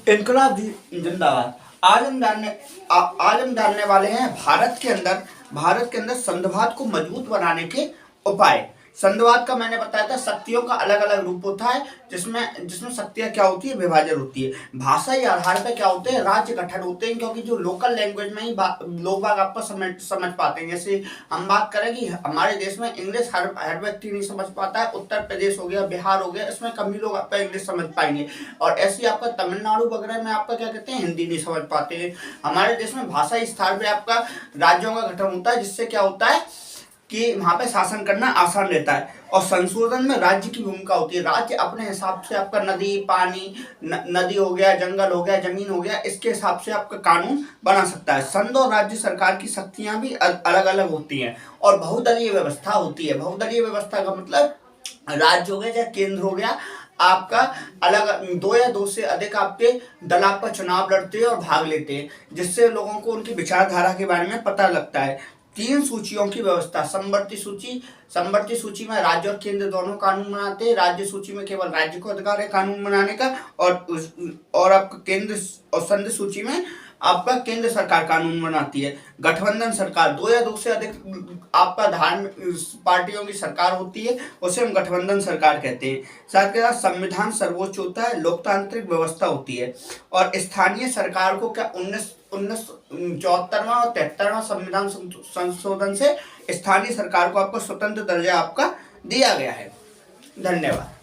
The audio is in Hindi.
इनकलाब जिंदाबाद। आज हम जानने वाले हैं भारत के अंदर संघवाद को मजबूत बनाने के उपाय। संघवाद का मैंने बताया था शक्तियों का अलग अलग रूप होता है, जिसमें शक्तियां क्या होती है, विभाजन होती है। भाषाई आधार पर क्या होते हैं, राज्य गठन होते हैं, क्योंकि जो लोकल लैंग्वेज में ही लोग बाग आपको समझ पाते हैं। जैसे हम बात करें कि हमारे देश में इंग्लिश हर व्यक्ति नहीं समझ पाता है। उत्तर प्रदेश हो गया, बिहार हो गया, इसमें कम ही लोग आपका इंग्लिश समझ पाएंगे। और ऐसे आपका तमिलनाडु वगैरह में आपका क्या कहते हैं, हिंदी नहीं समझ पाते हैं। हमारे देश में भाषाई स्तर पे आपका राज्यों का गठन होता है, जिससे क्या होता है कि वहां पे शासन करना आसान रहता है। और संशोधन में राज्य की भूमिका होती है। राज्य अपने हिसाब से आपका नदी पानी नदी हो गया, जंगल हो गया, जमीन हो गया, इसके हिसाब से आपका कानून बना सकता है। संघ और राज्य सरकार की शक्तियां भी अलग अलग होती हैं। और बहुदलीय व्यवस्था होती है। बहुदलीय व्यवस्था का मतलब राज्य हो गया या केंद्र हो गया, आपका अलग दो या दो से अधिक आपके दल आपका चुनाव लड़ते हैं और भाग लेते हैं, जिससे लोगों को उनकी विचारधारा के बारे में पता लगता है। तीन सूचियों की व्यवस्था। समवर्ती सूची में राज्य और केंद्र दोनों कानून बनाते हैं। राज्य सूची में केवल राज्य को अधिकार है कानून बनाने का, और आपका केंद्र और संघ सूची में आपका केंद्र सरकार कानून बनाती है। गठबंधन सरकार, दो या दो से अधिक आपका धार्मिक पार्टियों की सरकार होती है, उसे हम गठबंधन सरकार कहते हैं। साथ के साथ संविधान सर्वोच्च होता है, लोकतांत्रिक व्यवस्था होती है। और स्थानीय सरकार को क्या 1974वां और 73वां संविधान संशोधन से स्थानीय सरकार को आपको स्वतंत्र दर्जा आपका दिया गया है। धन्यवाद।